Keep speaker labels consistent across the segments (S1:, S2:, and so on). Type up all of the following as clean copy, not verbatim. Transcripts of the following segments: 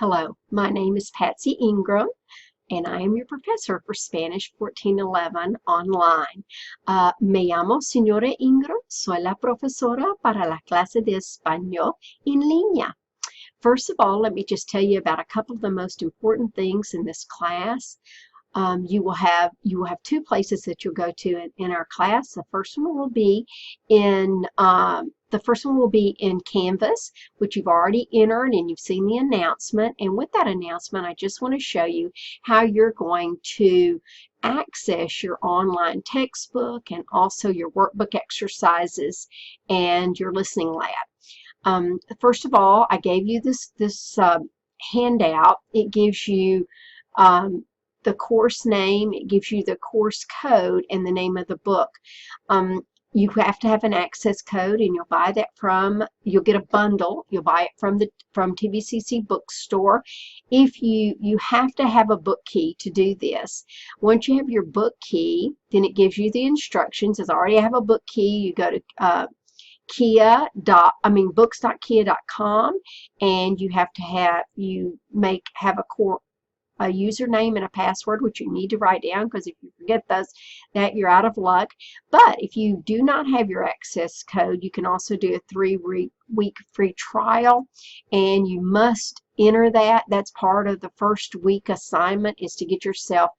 S1: Hello, my name is Patsy Ingram, and I am your professor for Spanish 1411 online. Me llamo Señora Ingram, soy la profesora para la clase de español en línea. First of all, let me just tell you about a couple of the most important things in this class. You will have two places that you'll go to in our class. The first one will be in Canvas, which you've already entered and you've seen the announcement. And with that announcement, I just want to show you how you're going to access your online textbook and also your workbook exercises and your listening lab. First of all, I gave you this handout. It gives you the course name, it gives you the course code and the name of the book. You have to have an access code, and you'll buy that you'll get a bundle. You'll buy it from TVCC bookstore. If you have to have a book key to do this. Once you have your book key, then it gives you the instructions. As I already have a book key, you go to books.kia.com, and you have to have a username and a password, which you need to write down, because if you forget those, that you're out of luck. But if you do not have your access code, you can also do a 3-week free trial, and you must enter that. That's part of the first week assignment, is to get yourself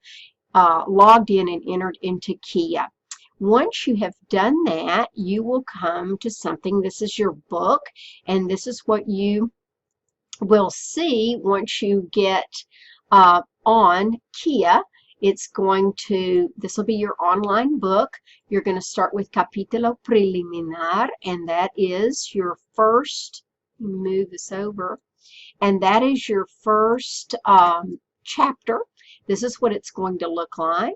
S1: logged in and entered into Kia. Once you have done that, you will come to something. This is your book, and this is what you will see once you get on Kia. This will be your online book. You're going to start with Capítulo Preliminar, and that is your first, move this over, and that is your first chapter. This is what it's going to look like.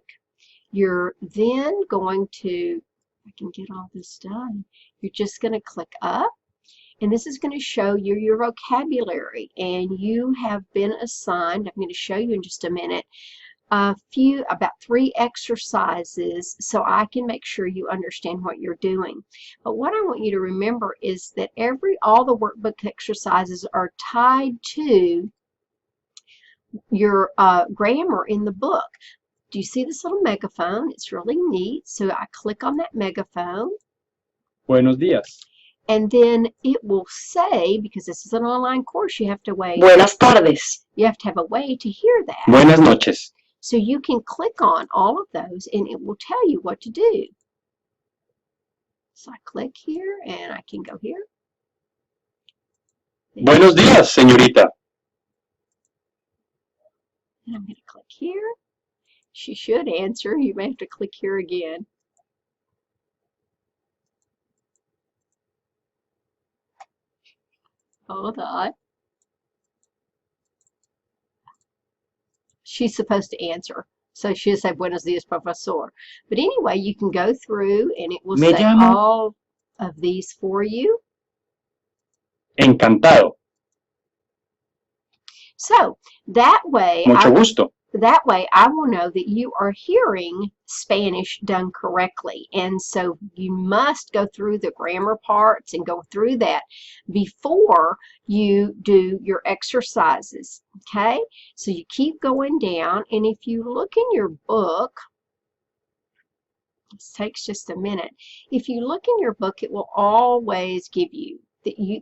S1: You're then going to, if I can get all this done, you're just going to click up. And this is going to show you your vocabulary, and you have been assigned, I'm going to show you in just a minute, about 3 exercises so I can make sure you understand what you're doing. But what I want you to remember is that all the workbook exercises are tied to your grammar in the book. Do you see this little megaphone? It's really neat. So I click on that megaphone.
S2: Buenos días.
S1: And then it will say, because this is an online course, you have to wait.
S3: Buenas tardes.
S1: You have to have a way to hear that.
S2: Buenas noches.
S1: So you can click on all of those, and it will tell you what to do. So I click here, and I can go here.
S2: Buenos días, señorita.
S1: And I'm going to click here. She should answer. You may have to click here again. Hold on. She's supposed to answer. So she'll say, Buenos días, profesor. But anyway, you can go through, and it will say all of these for you.
S2: Encantado.
S1: So that way,
S2: Mucho gusto.
S1: That way I will know that you are hearing Spanish done correctly. And so you must go through the grammar parts and go through that before you do your exercises. Okay? So you keep going down, and if you look in your book, this takes just a minute. If you look in your book, it will always give you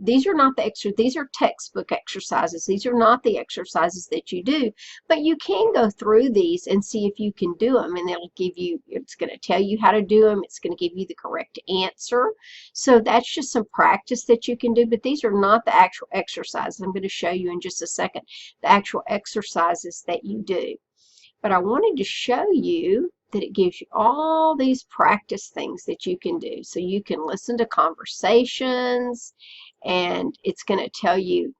S1: these are not these are textbook exercises. These are not the exercises that you do, but you can go through these and see if you can do them, and it's going to tell you how to do them. It's going to give you the correct answer. So that's just some practice that you can do, but these are not the actual exercises. I'm going to show you in just a second the actual exercises that you do. But I wanted to show you that it gives you all these practice things that you can do. So you can listen to conversations, and it's going to tell you,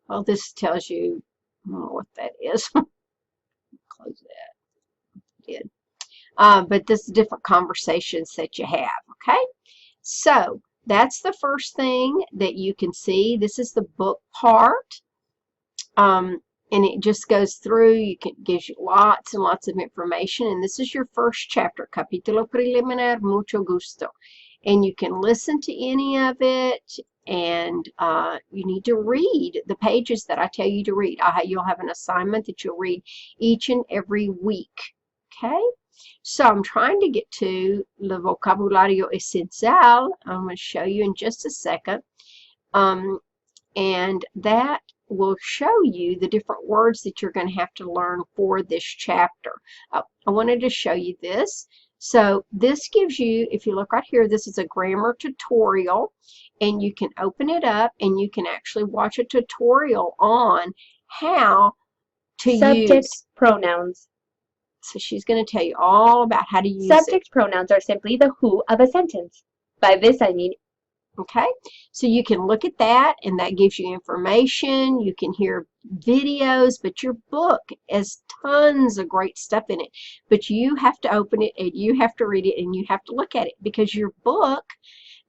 S1: well, this tells you, I don't know what that is. Close that. But this is different conversations that you have, okay? So that's the first thing that you can see. This is the book part. And it just goes through, gives you lots and lots of information. And this is your first chapter, Capítulo Preliminar, Mucho Gusto. And you can listen to any of it, and you need to read the pages that I tell you to read. You'll have an assignment that you'll read each and every week. Okay? So I'm trying to get to le vocabulario esencial. I'm going to show you in just a second. And that will show you the different words that you're going to have to learn for this chapter. I wanted to show you this. So this gives you, if you look right here, this is a grammar tutorial, and you can open it up and you can actually watch a tutorial on how to
S3: Subject
S1: use
S3: pronouns.
S1: So she's going to tell you all about how to use
S3: Subject pronouns are simply the who of a sentence. By this I mean.
S1: Okay, so you can look at that, and that gives you information. You can hear videos, but your book has tons of great stuff in it. But you have to open it, and you have to read it, and you have to look at it, because your book,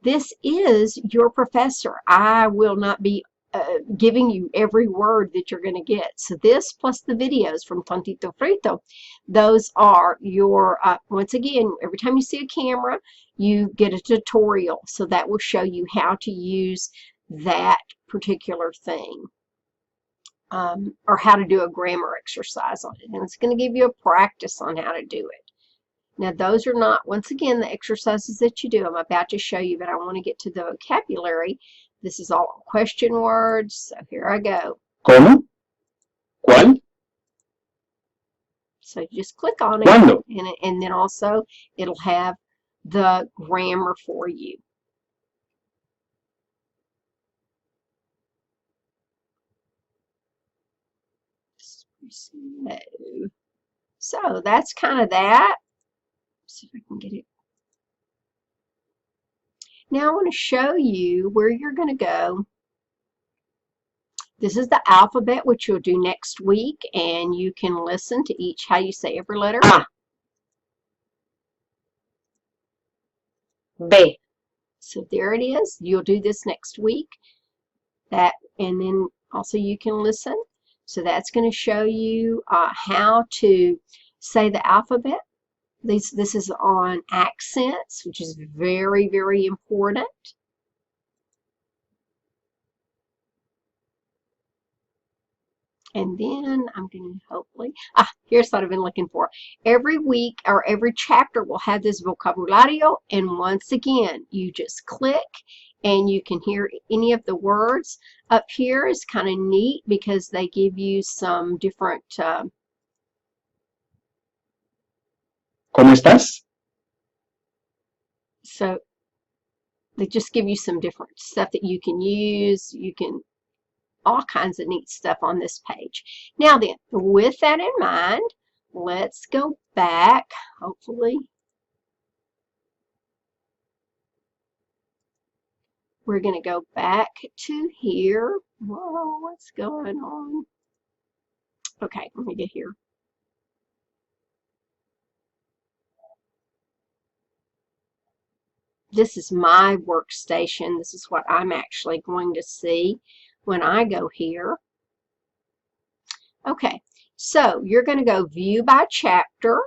S1: this is your professor. I will not be giving you every word that you're going to get. So this plus the videos from Tontito Frito, those are your, once again, every time you see a camera, you get a tutorial. So that will show you how to use that particular thing. Or how to do a grammar exercise on it. And it's going to give you a practice on how to do it. Now, those are not, once again, the exercises that you do. I'm about to show you, but I want to get to the vocabulary. This is all question words, so here I go.
S2: ¿Cómo? ¿Cuál?
S1: So you just click on it,
S2: ¿Cuándo?
S1: and then also it'll have the grammar for you. So that's kind of that. Let's see if I can get it. Now I want to show you where you're going to go. This is the alphabet, which you'll do next week, and you can listen to each, how you say every letter.
S3: A. B.
S1: So there it is. You'll do this next week. That, and then also you can listen. So that's going to show you how to say the alphabet. This is on accents, which is very, very important. And then I'm going to hopefully, here's what I've been looking for. Every week or every chapter will have this vocabulario. And once again, you just click and you can hear any of the words. Up here is kind of neat because they give you some different...
S2: ¿Cómo estás?
S1: So they just give you some different stuff that you can use. You can, all kinds of neat stuff on this page. Now then, with that in mind, let's go back, hopefully. We're going to go back to here. Whoa, what's going on? Okay, let me get here. This is my workstation. This is what I'm actually going to see when I go here. Okay, so you're going to go view by chapter,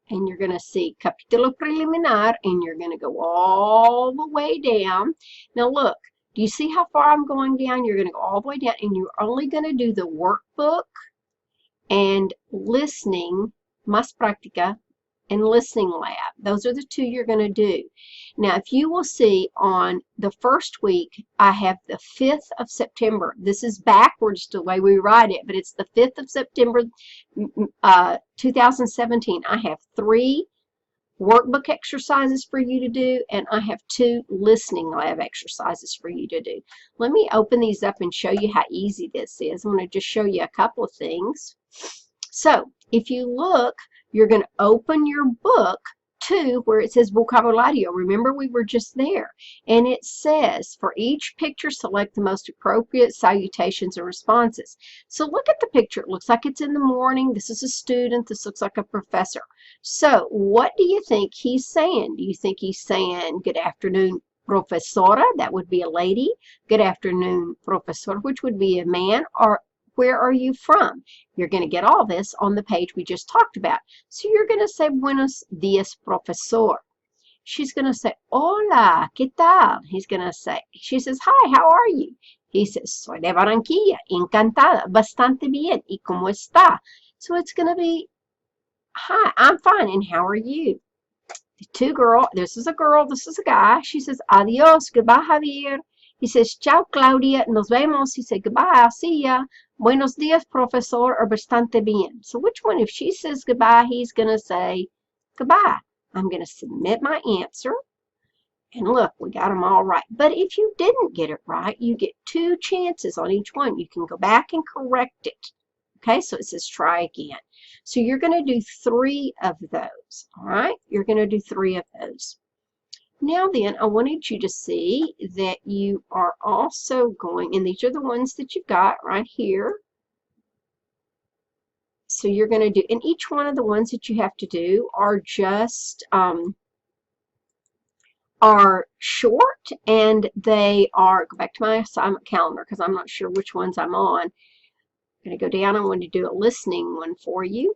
S1: and you're going to see capítulo preliminar, and you're going to go all the way down. Now look, do you see how far I'm going down? You're going to go all the way down, and you're only going to do the workbook and listening, más práctica, and listening lab. Those are the two you're going to do. Now, if you will see on the first week, I have the 5th of September. This is backwards to the way we write it, but it's the 5th of September, 2017. I have 3 workbook exercises for you to do, and I have 2 listening lab exercises for you to do. Let me open these up and show you how easy this is. I'm going to just show you a couple of things. So, if you look, you're going to open your book to where it says vocabulario. Remember, we were just there. And it says, for each picture, select the most appropriate salutations and responses. So look at the picture. It looks like it's in the morning. This is a student. This looks like a professor. So what do you think he's saying? Do you think he's saying, good afternoon, profesora? That would be a lady. Good afternoon, profesor, which would be a man. Or where are you from? You're going to get all this on the page we just talked about. So you're going to say, buenos dias, profesor. she's going to say, hola, ¿qué tal? She says, hi, how are you? He says, soy de Barranquilla, encantada, bastante bien, ¿y cómo está? So it's going to be, hi, I'm fine, and how are you? This is a girl, this is a guy. She says, adios, goodbye, Javier. He says, chao, Claudia, nos vemos. He said, goodbye, I'll see ya. Buenos dias, profesor, or bastante bien. So which one, if she says goodbye, he's going to say goodbye. I'm going to submit my answer. And look, we got them all right. But if you didn't get it right, you get 2 chances on each one. You can go back and correct it. Okay, so it says try again. So you're going to do 3 of those. All right, you're going to do 3 of those. Now then, I wanted you to see that you are also going, and these are the ones that you've got right here. So you're going to do, and each one of the ones that you have to do are just, are short, and they are, go back to my assignment calendar because I'm not sure which ones I'm on. I'm going to go down. I want to do a listening one for you.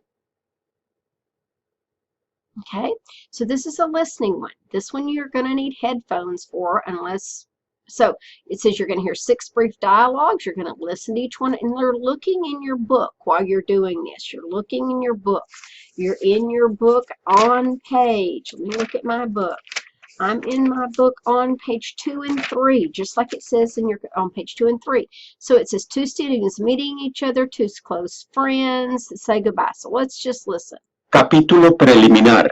S1: Okay, so this is a listening one. This one you're going to need headphones for unless, so it says you're going to hear 6 brief dialogues. You're going to listen to each one, and you're looking in your book while you're doing this. You're looking in your book. You're in your book on page. Let me look at my book. I'm in my book on page 2 and 3, just like it says in your on page 2 and 3. So it says 2 students meeting each other, 2 close friends, say goodbye. So let's just listen.
S2: Capítulo preliminar.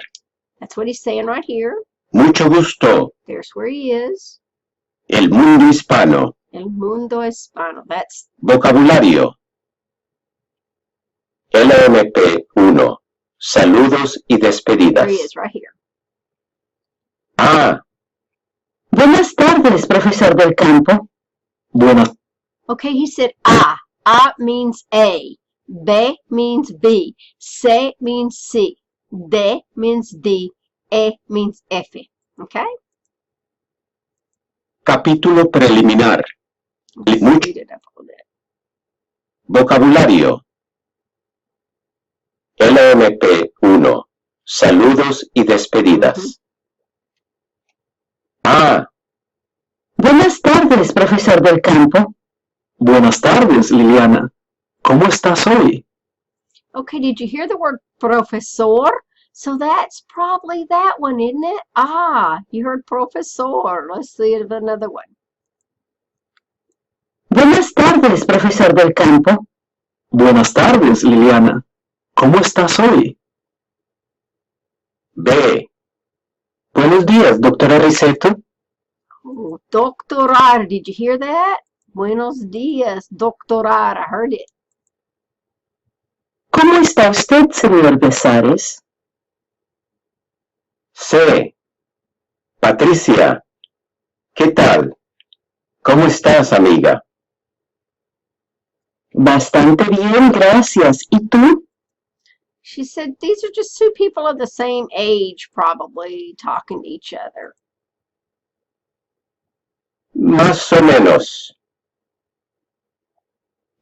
S1: That's what he's saying right here.
S2: Mucho gusto.
S1: There's where he is.
S2: El mundo hispano.
S1: El mundo hispano. That's
S2: Vocabulario. LMP 1. Saludos y despedidas.
S1: where he is right here.
S2: Ah.
S4: Buenas tardes, profesor del campo.
S2: Buenas.
S1: Okay, he said A. A means A. B means B. C means C. D means D. E means F. Okay?
S2: Capítulo preliminar.
S1: Let's speed it up a little bit.
S2: Vocabulario. LMP 1. Saludos y despedidas. Ah.
S4: Buenas tardes, profesor del campo.
S2: Buenas tardes, Liliana. ¿Cómo estás hoy?
S1: Okay, did you hear the word profesor? So that's probably that one, isn't it? Ah, you heard profesor. Let's see if another one.
S4: Buenas tardes, profesor del campo.
S2: Buenas tardes, Liliana. ¿Cómo estás hoy? B. Buenos días, doctora Riseto.
S1: Oh, doctorar, did you hear that? Buenos días, doctorar. I heard it.
S4: ¿Cómo está usted, señor Besares?
S2: C. Patricia. ¿Qué tal? ¿Cómo estás, amiga?
S4: Bastante bien, gracias. ¿Y tú?
S1: She said these are just 2 people of the same age, probably, talking to each other.
S2: Más o menos.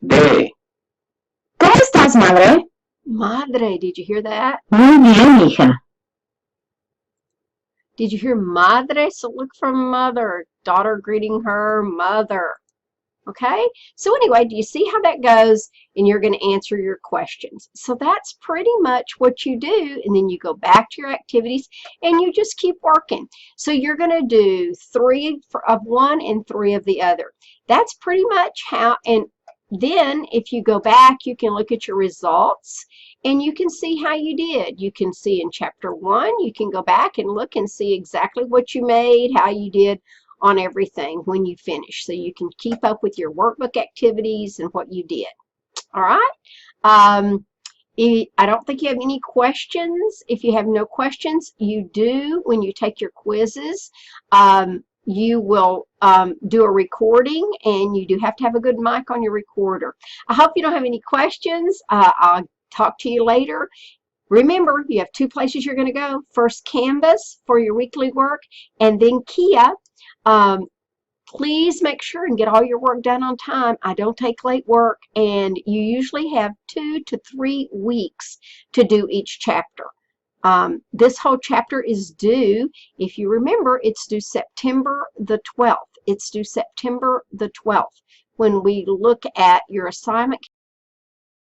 S2: D.
S4: ¿Cómo estás, madre?
S1: Madre, did you hear that?
S4: Muy bien, hija.
S1: Did you hear madre? So look for mother. Daughter greeting her mother. Okay? So anyway, do you see how that goes? And you're going to answer your questions. So that's pretty much what you do. And then you go back to your activities and you just keep working. So you're going to do 3 of one and 3 of the other. That's pretty much how, and then if you go back, you can look at your results and you can see how you did. You can see in chapter 1, you can go back and look and see exactly what you made, how you did on everything when you finish. So you can keep up with your workbook activities and what you did. All right? I don't think you have any questions. If you have no questions, you do when you take your quizzes. You will do a recording, and you do have to have a good mic on your recorder. I hope you don't have any questions. I'll talk to you later. Remember, you have 2 places you're going to go. First, Canvas for your weekly work, and then Kia. Please make sure and get all your work done on time. I don't take late work, and you usually have 2 to 3 weeks to do each chapter. This whole chapter is due, if you remember, it's due September the 12th. It's due September the 12th when we look at your assignment